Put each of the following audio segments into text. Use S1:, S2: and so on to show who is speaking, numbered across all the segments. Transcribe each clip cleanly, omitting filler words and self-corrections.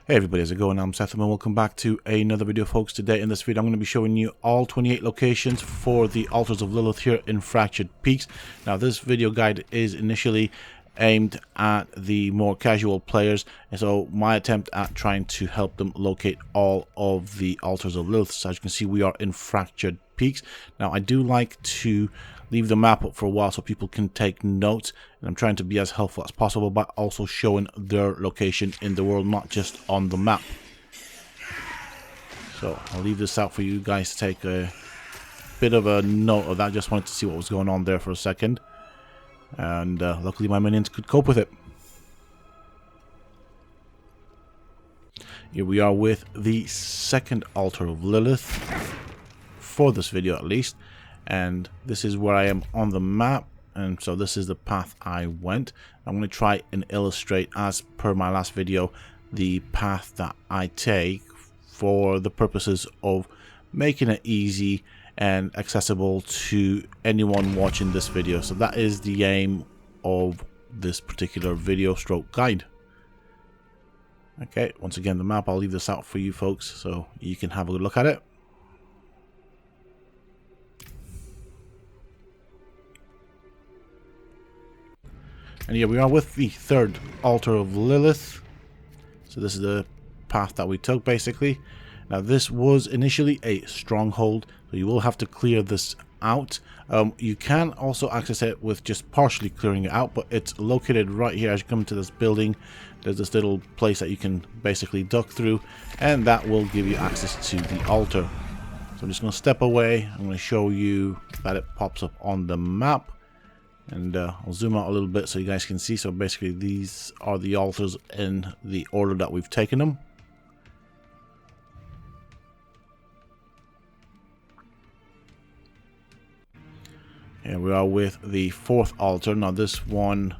S1: Hey everybody, how's it going? I'm Sethum and welcome back to another video, folks. Today in this video I'm going to be showing you all 28 locations for the Altars of Lilith here in Fractured Peaks. Now this video guide is initially aimed at the more casual players, and so my attempt at trying to help them locate all of the Altars of Lilith. So as you can see, we are in Fractured Peaks. Now I do like to leave the map up for a while so people can take notes, and I'm trying to be as helpful as possible by also showing their location in the world, not just on the map. So I'll leave this out for you guys to take a bit of a note of that. Just wanted to see what was going on there for a second, and luckily my minions could cope with it. Here we are with the second Altar of Lilith for this video at least, and this is where I am on the map, and so this is the path I went. I'm going to try and illustrate, as per my last video, the path that I take for the purposes of making it easy and accessible to anyone watching this video. So that is the aim of this particular video stroke guide. Okay, once again the map, I'll leave this out for you folks so you can have a good look at it. And here we are with the third Altar of Lilith. So this is the path that we took basically. Now this was initially a stronghold, so you will have to clear this out. You can also access it with just partially clearing it out, but it's located right here. As you come into this building, there's this little place that you can basically duck through, and that will give you access to the altar. So I'm just going to step away. I'm going to show you that it pops up on the map. And I'll zoom out a little bit so you guys can see. So basically these are the altars in the order that we've taken them. Here we are with the fourth altar. Now this one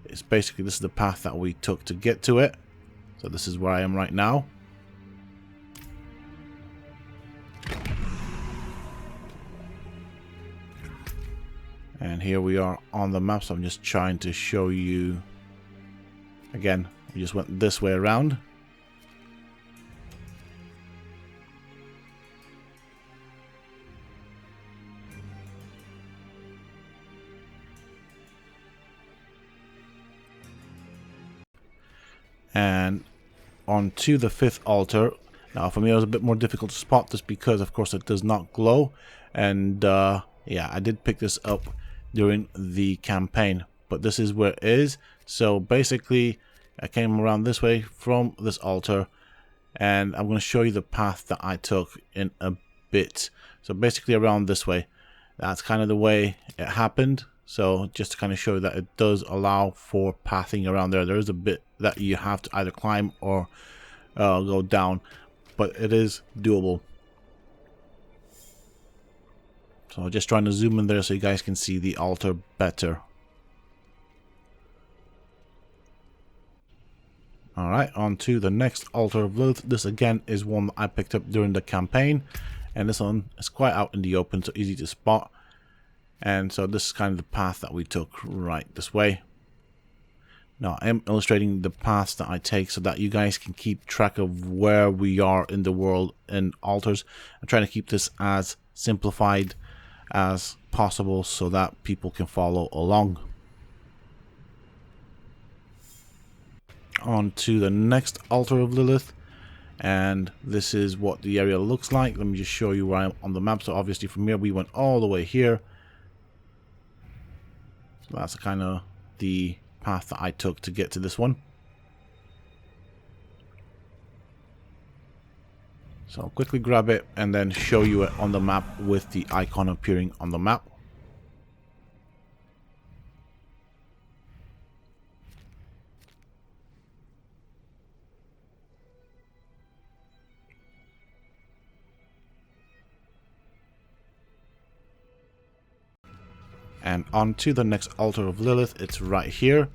S1: is basically, this is the path that we took to get to it. So this is where I am right now. And here we are on the map, so I'm just trying to show you. Again, we just went this way around. And on to the fifth altar. Now for me it was a bit more difficult to spot this because of course it does not glow. And yeah, I did pick this up during the campaign, but this is where it is. So basically I came around this way from this altar, and I'm going to show you the path that I took in a bit. So basically around this way, that's kind of the way it happened. So just to kind of show you that it does allow for pathing around there. There is a bit that you have to either climb or go down, but it is doable. So just trying to zoom in there so you guys can see the altar better. Alright, on to the next Altar of Lilith. This again is one that I picked up during the campaign, and this one is quite out in the open, so easy to spot. And so this is kind of the path that we took right this way. Now I am illustrating the paths that I take so that you guys can keep track of where we are in the world in altars. I'm trying to keep this as simplified as possible so that people can follow along. On to the next Altar of Lilith, and this is what the area looks like. Let me just show you where I am on the map. So obviously from here we went all the way here. So that's kind of the path that I took to get to this one. So I'll quickly grab it and then show you it on the map with the icon appearing on the map. And on to the next Altar of Lilith. It's right here.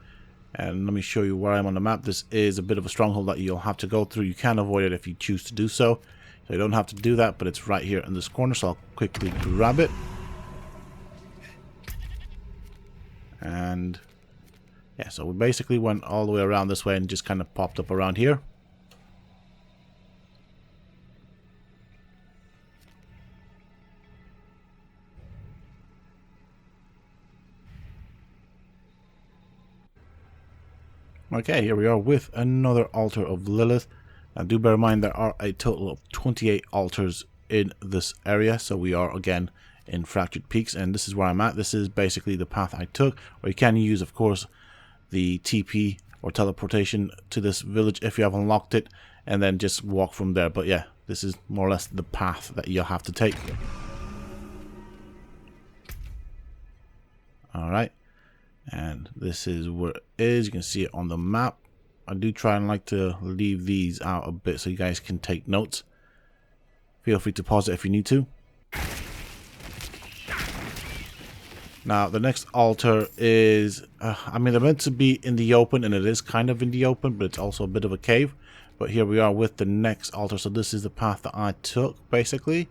S1: And let me show you where I'm on the map. This is a bit of a stronghold that you'll have to go through. You can avoid it if you choose to do so. So you don't have to do that, but it's right here in this corner. So I'll quickly grab it. And yeah, so we basically went all the way around this way and just kind of popped up around here. Okay, here we are with another Altar of Lilith. Now do bear in mind there are a total of 28 altars in this area, so we are again in Fractured Peaks, and this is where I'm at. This is basically the path I took, or you can use, of course, the TP or teleportation to this village if you have unlocked it, and then just walk from there. But yeah, this is more or less the path that you'll have to take. Alright, and this is where it is. You can see it on the map. I do try and like to leave these out a bit so you guys can take notes. Feel free to pause it if you need to. Now the next altar is, I mean, they're meant to be in the open, and it is kind of in the open, but it's also a bit of a cave. But here we are with the next altar, so this is the path that I took, basically.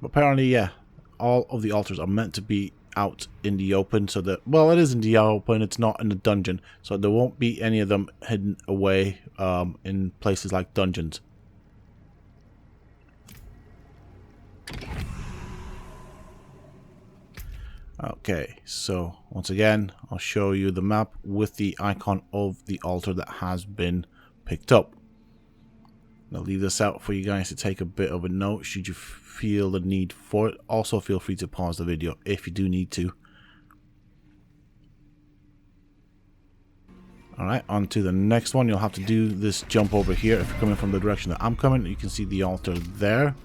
S1: But apparently, yeah, all of the altars are meant to be out in the open, so that, well, it is in the open, it's not in the dungeon, so there won't be any of them hidden away in places like dungeons. Okay, so once again, I'll show you the map with the icon of the altar that has been picked up. I'll leave this out for you guys to take a bit of a note should you feel the need for it. Also, feel free to pause the video if you do need to. Alright, on to the next one. You'll have to do this jump over here. If you're coming from the direction that I'm coming, you can see the altar there.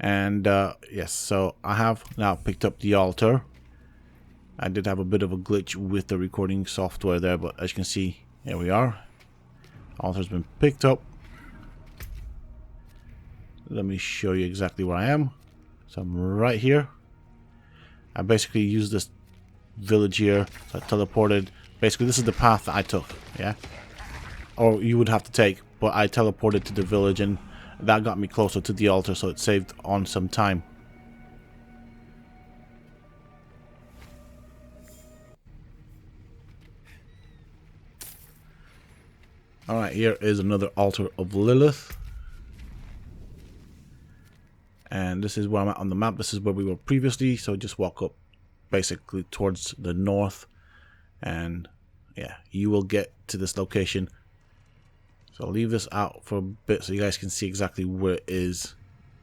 S1: And yes, so I have now picked up the altar. I did have a bit of a glitch with the recording software there, but as you can see, here we are. Altar's been picked up. Let me show you exactly where I am. So I'm right here. I basically used this village here. So I teleported. Basically, this is the path that I took, yeah? Or you would have to take, but I teleported to the village, and that got me closer to the altar, so it saved on some time. Alright, here is another Altar of Lilith. And this is where I'm at on the map. This is where we were previously, so just walk up basically towards the north. And yeah, you will get to this location. So I'll leave this out for a bit so you guys can see exactly where it is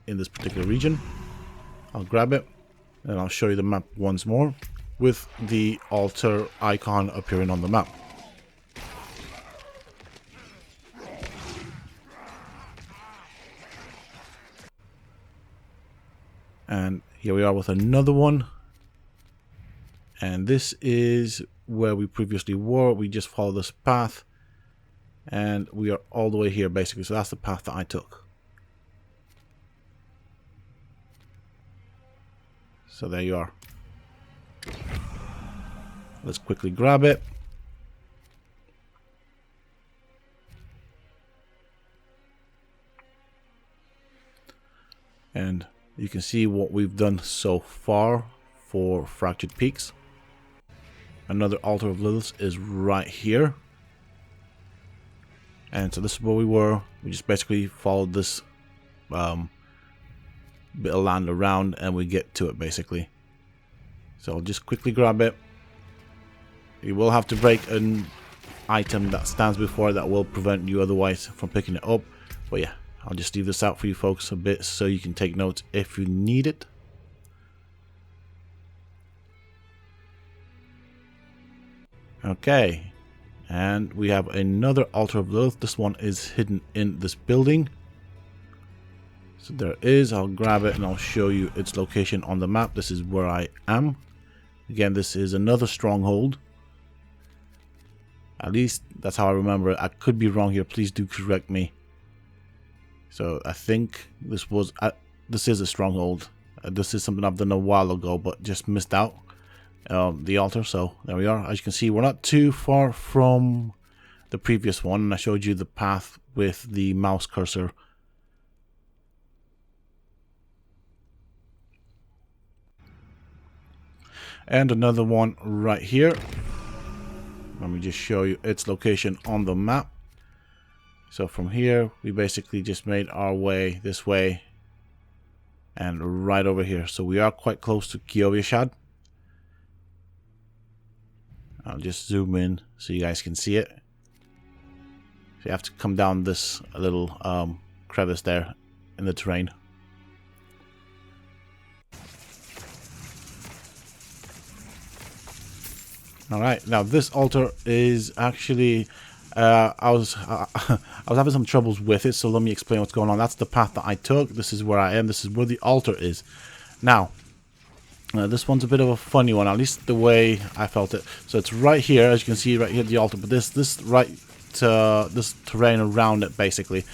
S1: in this particular region. I'll grab it and I'll show you the map once more with the altar icon appearing on the map. And here we are with another one. And this is where we previously were. We just follow this path. And we are all the way here, basically. So that's the path that I took. So there you are. Let's quickly grab it. And you can see what we've done so far for Fractured Peaks. Another Altar of Lilith is right here. And so this is where we were. We just basically followed this bit of land around and we get to it basically. So I'll just quickly grab it. You will have to break an item that stands before that will prevent you otherwise from picking it up. But yeah, I'll just leave this out for you folks a bit so you can take notes if you need it. Okay, and we have another Altar of Lilith. This one is hidden in this building. So there it is. I'll grab it and I'll show you its location on the map. This is where I am. Again, this is another stronghold. At least that's how I remember it. I could be wrong here. Please do correct me. So I think this is a stronghold. This is something I've done a while ago, but just missed out the altar. So there we are. As you can see, we're not too far from the previous one, and I showed you the path with the mouse cursor. And another one right here. Let me just show you its location on the map. So from here, we basically just made our way this way and right over here. So we are quite close to Kioviashad. I'll just zoom in so you guys can see it. So you have to come down this little crevice there in the terrain. Alright, now this altar is actually, I was having some troubles with it, so let me explain what's going on. That's the path that I took. This is where I am. This is where the altar is. Now, this one's a bit of a funny one, at least the way I felt it. So it's right here, as you can see, right here, the altar, but this terrain around it, basically.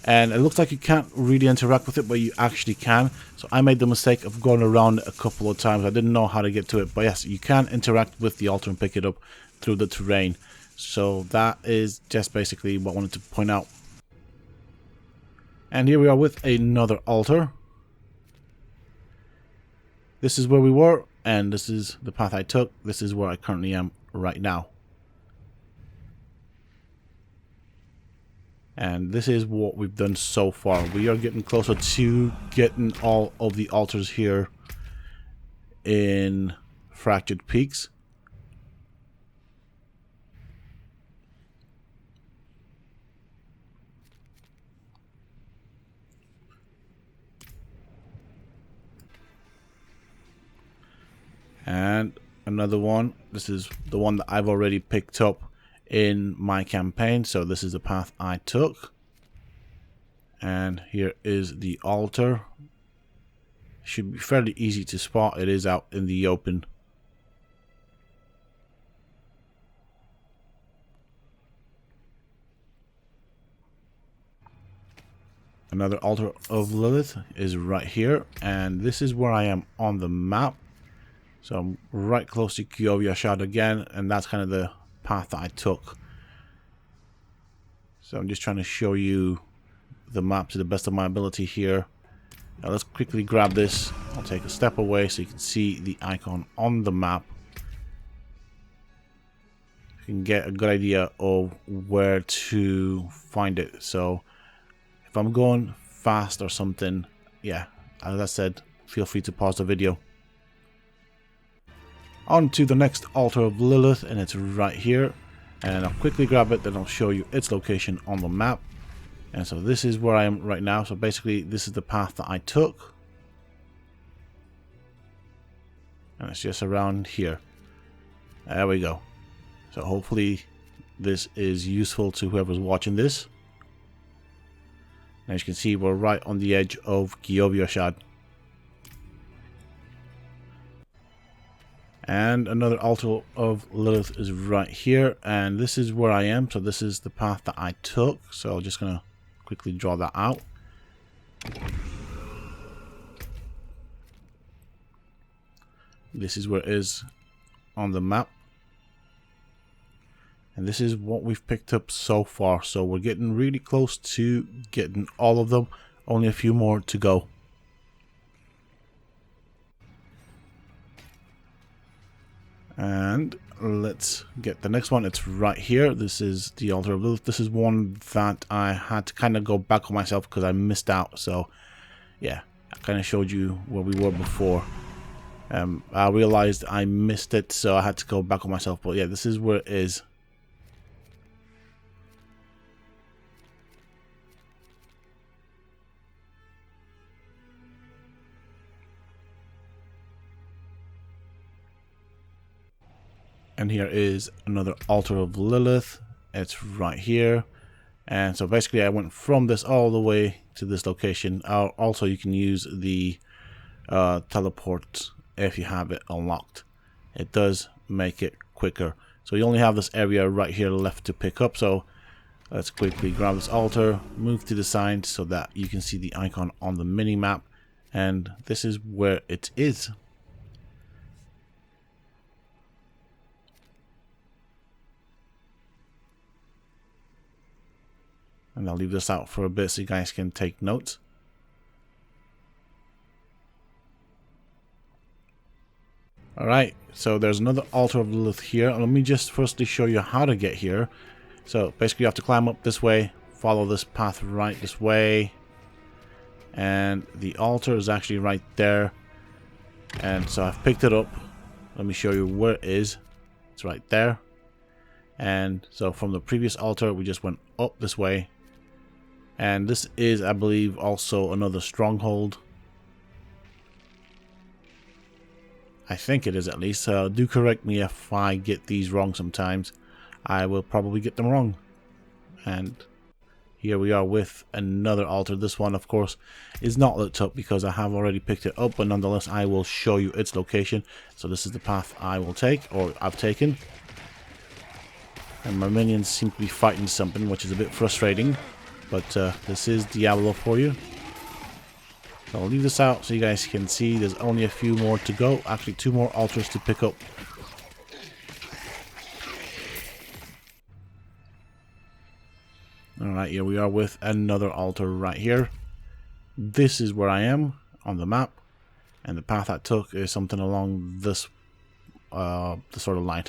S1: And it looks like you can't really interact with it, but you actually can. So I made the mistake of going around it a couple of times. I didn't know how to get to it, but yes, you can interact with the altar and pick it up through the terrain. So that is just basically what I wanted to point out. And here we are with another altar. This is where we were, and this is the path I took. This is where I currently am right now. And this is what we've done so far. We are getting closer to getting all of the altars here in Fractured Peaks. And another one. This is the one that I've already picked up in my campaign, so this is the path I took. And here is the altar. Should be fairly easy to spot. It is out in the open. Another altar of Lilith is right here, and this is where I am on the map. So I'm right close to Giovia again, and that's kind of the path that I took. So I'm just trying to show you the map to the best of my ability here. Now let's quickly grab this. I'll take a step away so you can see the icon on the map. You can get a good idea of where to find it. So if I'm going fast or something, yeah, as I said, feel free to pause the video. On to the next altar of Lilith, and it's right here. And I'll quickly grab it, then I'll show you its location on the map. And so this is where I am right now. So basically this is the path that I took. And it's just around here. There we go. So hopefully this is useful to whoever's watching this. And as you can see, we're right on the edge of Giovia. And another altar of Lilith is right here, and this is where I am. So this is the path that I took. So I'm just gonna quickly draw that out. This is where it is on the map. And this is what we've picked up so far. So we're getting really close to getting all of them. Only a few more to go. And let's get the next one. It's right here. This is the Altar of Lilith. This is one that I had to kind of go back on myself because I missed out. So yeah, I kind of showed you where we were before. I realized I missed it, so I had to go back on myself. But yeah, this is where it is. And here is another Altar of Lilith. It's right here. And so basically I went from this all the way to this location. Also, you can use the teleport if you have it unlocked. It does make it quicker. So you only have this area right here left to pick up. So let's quickly grab this altar, move to the side so that you can see the icon on the mini map. And this is where it is. And I'll leave this out for a bit so you guys can take notes. Alright, so there's another Altar of Lilith here. Let me just firstly show you how to get here. So basically you have to climb up this way, follow this path right this way. And the altar is actually right there. And so I've picked it up. Let me show you where it is. It's right there. And so from the previous altar, we just went up this way. And this is, I believe, also another stronghold. I think it is, at least. Do correct me if I get these wrong sometimes. I will probably get them wrong. And here we are with another altar. This one, of course, is not lit up because I have already picked it up. But nonetheless, I will show you its location. So this is the path I will take, or I've taken. And my minions seem to be fighting something, which is a bit frustrating. But this is Diablo for you. So I'll leave this out so you guys can see there's only a few more to go. Actually, 2 more altars to pick up. Alright, here we are with another altar right here. This is where I am on the map. And the path I took is something along this sort of line.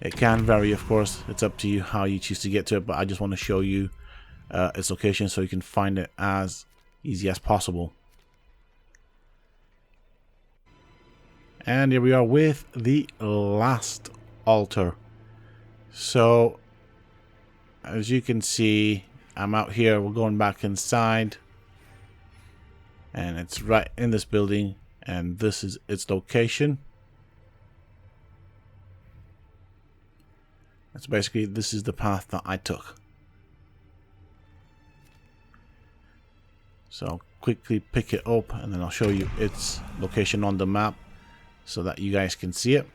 S1: It can vary, of course. It's up to you how you choose to get to it. But I just want to show you its location so you can find it as easy as possible. And here we are with the last altar. So as you can see, I'm out here. We're going back inside, and it's right in this building, and this is its location. That's basically, this is the path that I took. So I'll quickly pick it up and then I'll show you its location on the map so that you guys can see it.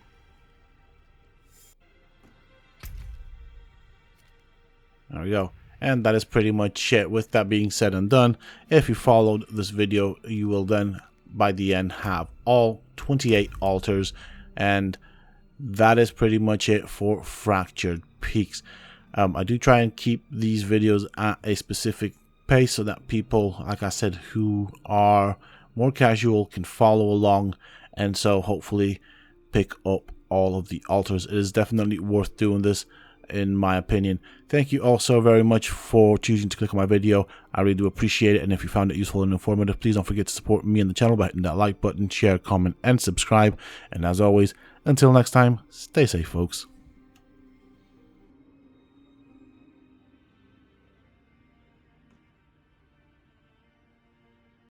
S1: There we go. And that is pretty much it. With that being said and done, if you followed this video, you will then by the end have all 28 altars, and that is pretty much it for Fractured Peaks. I do try and keep these videos at a specific pace so that people, like I said, who are more casual can follow along, and so hopefully pick up all of the altars. It is definitely worth doing this, in my opinion. Thank you all so very much for choosing to click on my video. I really do appreciate it, and if you found it useful and informative, please don't forget to support me and the channel by hitting that like button, share, comment, and subscribe. And as always, until next time, stay safe, folks.